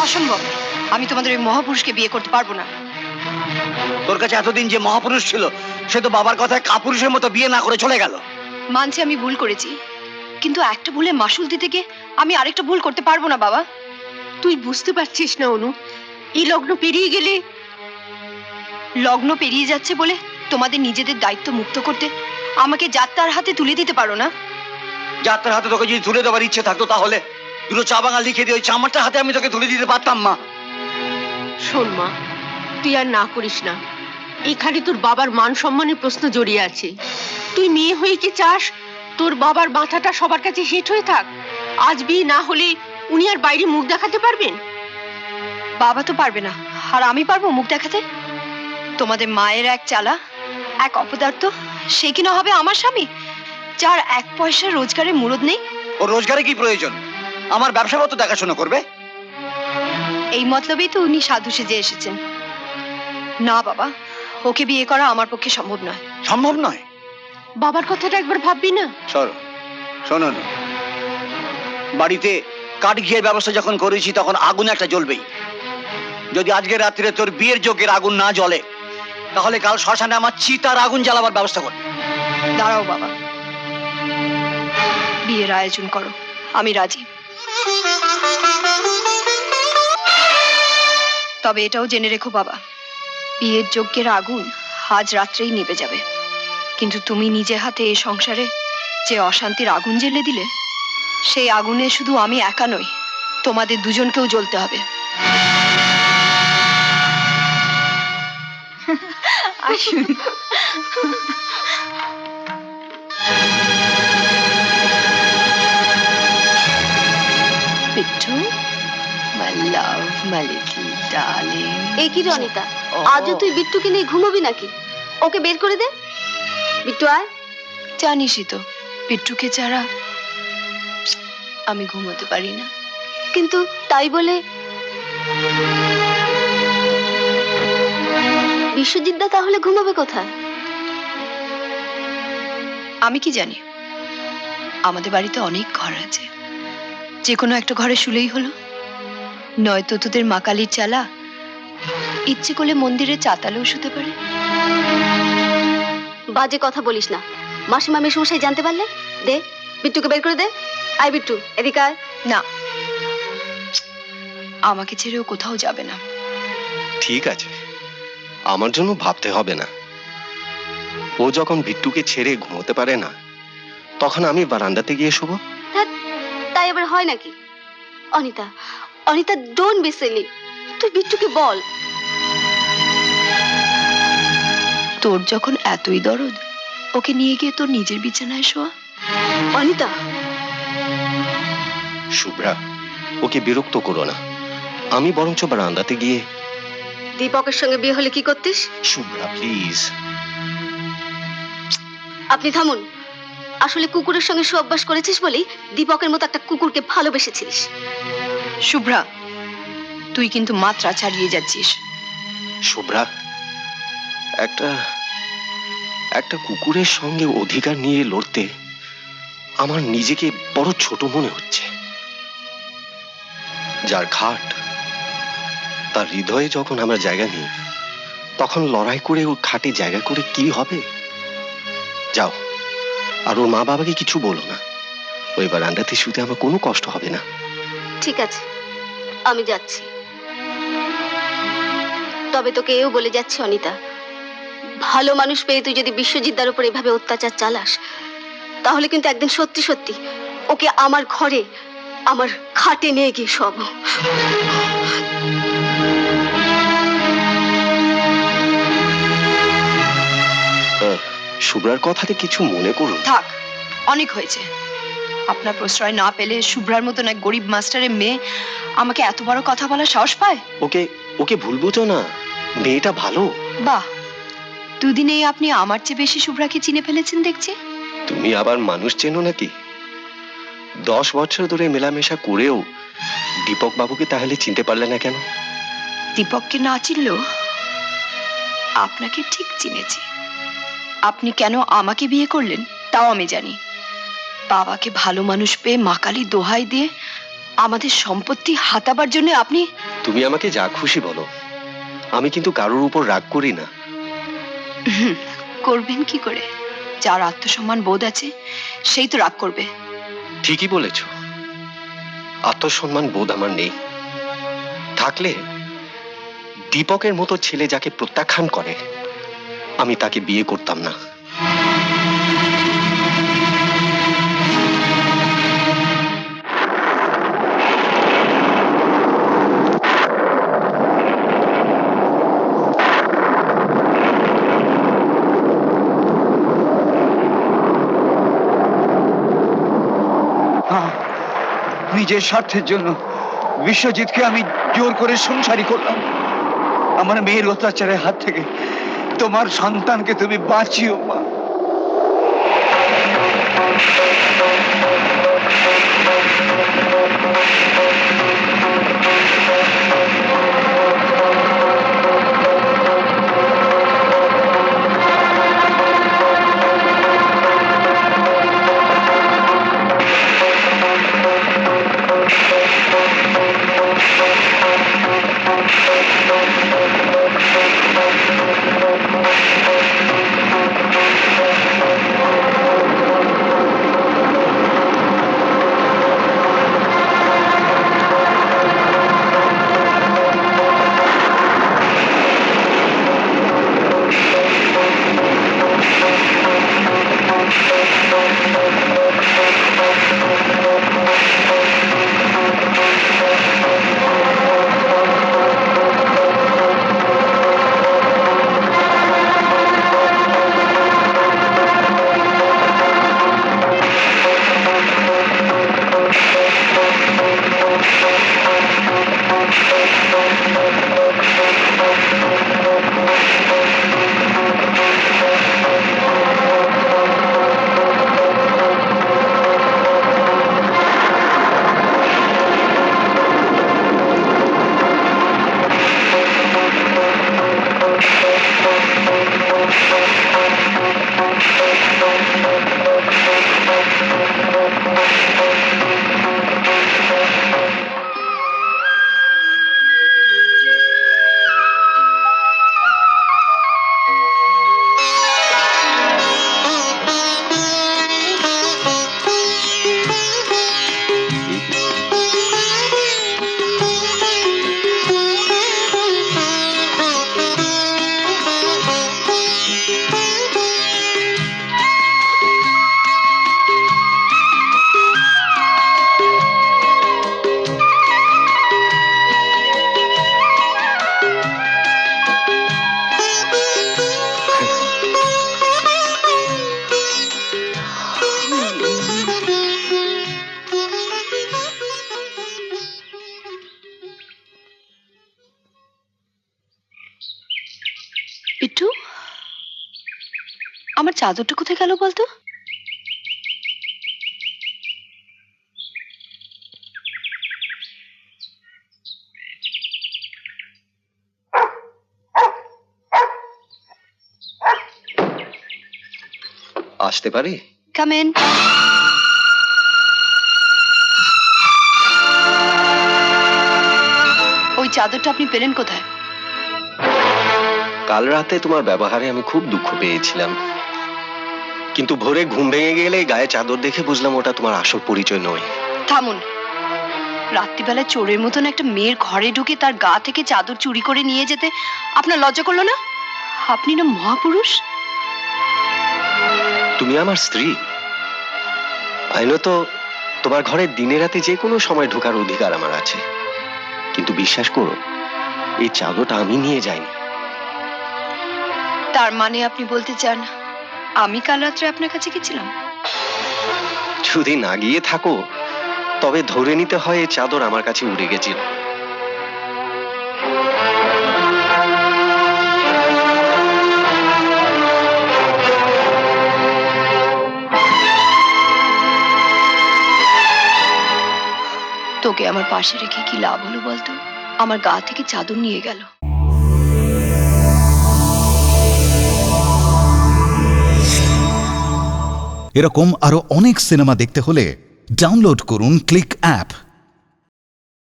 অসম্ভব। আমি তোমাদের ওই মহাপুরুষকে বিয়ে করতে পারবো না। তোর কাছে এতদিন যে মহাপুরুষ ছিল সে তো বাবার কথায় কাপুরুষের মতো বিয়ে না করে চলে গেল। মানছি আমি ভুল করেছি, কিন্তু একটা ভুলে মাসুল দিতে গিয়ে আমি আরেকটা ভুল করতে পারবো না বাবা। তুই বুঝতে পারছিস না অনু, এই লগ্ন পেরিয়ে গেলে। লগ্ন পেরিয়ে যাচ্ছে বলে তোমাদের নিজেদের দায়িত্ব মুক্ত করতে আমাকে যাত্রার হাতে তুলে দিতে পারো না? যাত্রার হাতে তোকে যদি তুলে দেওয়ার ইচ্ছে থাকতো তাহলে দুটো চা বাঙাল লিখে দিয়ে ওই চামারটার হাতে আমি তোকে তুলে দিতে পারতাম মা। শোন মা, তুই আর না করিস না। এখানে তোর বাবার মান সম্মানের প্রশ্ন জড়িয়ে আছে। তুই মেয়ে হয়ে কি চাস তোর বাবার মাথাটা সবার কাছে হিট হয়ে থাক? আজ বিয়ে না হলে উনি আর বাইরে মুখ দেখাতে পারবেন? বাবা তো পারবে না, আর আমি পারবো মুখ দেখাতে? তোমাদের মায়ের এক চালা, এক অপদার্থ, সে কিনা হবে আমার স্বামী, যার এক পয়সা রোজগারের মুরদ নেই। ও রোজগারে কি প্রয়োজন? আমার ব্যবসাপত্র দেখাশোনা করবে। এই মতলবেই তো উনি সাধু সেজে এসেছেন। না বাবা, ওকে বিয়ে করা আমার পক্ষে সম্ভব নয়। সম্ভব নয়? বাবার কথাটা একবার ভাববি না? শোনো, বাড়িতে কাঠ ঘিয়ের ব্যবস্থা যখন করেছি তখন আগুন একটা জ্বলবেই। যদি আজকের রাত্রে তোর বিয়ের যোগ্যের আগুন না জ্বলে তাহলে কাল শ্মশানে আমার চিতার আগুন জ্বালাবার ব্যবস্থা করবে। দাঁড়াও বাবা, বিয়ের আয়োজন করো, আমি রাজি। তবে এটাও জেনে রেখো বাবা, বিয়ের যজ্ঞের আগুন আজ রাত্রেই নিভে যাবে, কিন্তু তুমি নিজে হাতে এই সংসারে যে অশান্তির আগুন জ্বেলে দিলে, সেই আগুনে শুধু আমি একা নই, তোমাদের দুজনকেও জ্বলতে হবে। আসুন। Bittu, my love, my little darling. এই কি রনিতা, আজও তুই বিট্টুকে নিয়ে ঘুমোবি নাকি? ওকে বের করে দে। বিট্টু আয়। জানিসই তো বিট্টুকে ছাড়া আমি ঘুমোতে পারি না। কিন্তু তাই বলে বিশ্বজিৎ দা তাহলে ঘুমাবে কোথায়? আমি কি জানি, আমাদের বাড়িতে অনেক ঘর আছে, যে কোনো একটা ঘরে শুলেই হলো। নয়তো তোদের মা কালীর চালা ইচ্ছে করলে মন্দিরের চাতালেও শুতে পারে। বাজে কথা বলিস না, মাসিমা মেশমশাই জানতে পারলে? দে বিট্টুকে বের করে দে। আয় বিট্টু, এদিকে আয়। না, আমাকে ছেড়েও কোথাও যাবে না। ঠিক আছে, আমার জন্য ভাবতে হবে না। ও যখন বিট্টুকে ছেড়ে ঘুমোতে পারে না, তখন আমি বারান্দাতে গিয়ে শোবো। তাই আবার হয় নাকি? Anita, Anita, don't be silly. তুই বিট্টুকে বল। তোর যখন এতই দরদ, ওকে নিয়ে গিয়ে তোর নিজের বিছানায় শোয়া। অনিতা, শুভ্রা, ওকে বিরক্ত করো না। আমি বরঞ্চ বারান্দাতে গিয়ে। দীপকের সঙ্গে বিয়ে হলে কি করতিস? শুভ্রা প্লিজ। আপনি থামুন। আসলে কুকুরের সঙ্গে অভ্যাস করেছিস বলেই দীপকের মতো একটা কুকুরকে ভালোবেসেছিস। শুভ্রা, তুই কিন্তু মাত্রা ছাড়িয়ে যাচ্ছিস। শুভ্রা, একটা কুকুরের সঙ্গে অধিকার নিয়ে লড়তে আমার নিজেকে বড় ছোট মনে হচ্ছে। যার খাট, তার হৃদয়ে যখন আমরা জায়গা নিই, তখন লড়াই করে ওর খাটে জায়গা করে কি হবে? যাও, আর ওর মা বাবাকে কিছু বলো না। ওই বারান্দাতে শুতে আমার কোনো কষ্ট হবে না। ঠিক আছে, আমি যাচ্ছি। তবে তোকে এও বলে যাচ্ছি অনিতা, ভালো মানুষ পেয়ে তুই যদি বিশ্বজিৎদার উপর এভাবে অত্যাচার চালাস, তাহলে কিন্তু একদিন সত্যি সত্যি ওকে আমার ঘরে, আমার খাটে নিয়ে গিয়ে সব। শুভ্রার কথাতে কিছু মনে করুন। থাক, অনেক হয়েছে। আপনার প্রশ্রয় না পেলে শুভ্রার মতন এক গরিব মাস্টারের মেয়ে আমাকে এত বড় কথা বলার সাহস পায়? ওকে ভুল বুঝো না, মেয়েটা ভালো। বাহ, দুদিনেই আপনি আমার চেয়ে বেশি শুভ্রাকে চিনে ফেলেছেন দেখছি। তুমি আবার মানুষ চেনো নাকি? 10 বছর ধরে মেলামেশা করেও দীপক বাবুকে তাহলে চিনতে পারলে না কেন? দীপককে না চিনলেও আপনাকে ঠিক চিনেছি। আপনি কেন আমাকে বিয়ে করলেন তাও আমি জানি। বাবাকে ভালো মানুষ পেয়ে মা কালী দোহাই দিয়ে আমাদের সম্পত্তি হাতাবার জন্য আপনি? তুমি আমাকে যা খুশি বলো, আমি কিন্তু কারোর উপর রাগ করি না। করবেন কি করে? যার আত্মসম্মান বোধ আছে সেই তো রাগ করবে। ঠিকই বলেছ, আত্মসম্মান বোধ আমার নেই। থাকলে দীপকের মতো ছেলে যাকে প্রত্যাখ্যান করে, আমি তাকে বিয়ে করতাম না। নিজের স্বার্থের জন্য বিশ্বজিৎকে আমি জোর করে সংসারী করলাম। আমার মেয়ের অত্যাচারের হাত থেকে তোমার সন্তানকে তুমি বাঁচিও মা। পিট্টু, আমার চাদরটা কোথায় গেল বলতো? আসতে পারি? Come in. ওই চাদরটা আপনি পেলেন কোথায়? কাল রাতে তোমার ব্যবহারে আমি খুব দুঃখ পেয়েছিলাম, কিন্তু ভোরে ঘুম ভেঙে গেলে গায়ে চাদর দেখে বুঝলাম ওটা তোমার আসল পরিচয় নয়। থামুন। রাত্রিবেলায় চোরের মতন একটা মেয়ের ঘরে ঢুকে তার গা থেকে চাদর চুরি করে নিয়ে যেতে আপনার লজ্জা করলো না? আপনি না মহাপুরুষ? তুমি আমার স্ত্রী, আইনত তোমার ঘরে দিনে রাতে যে কোনো সময় ঢোকার অধিকার আমার আছে, কিন্তু বিশ্বাস করো এই চাদরটা আমি নিয়ে যাইনি। তার মানে আপনি বলতে চান আমি কাল রাত্রে আপনার কাছে গেছিলাম? যদি না গিয়ে থাকো তবে ধরে নিতে হয় এই চাদর আমার কাছে উড়ে গেছিল। তোকে আমার পাশে রেখে কি লাভ হলো বলতো? আমার গা থেকে চাদর নিয়ে গেল। এরকম আরো অনেক সিনেমা দেখতে হলে ডাউনলোড করুন ক্লিক অ্যাপ।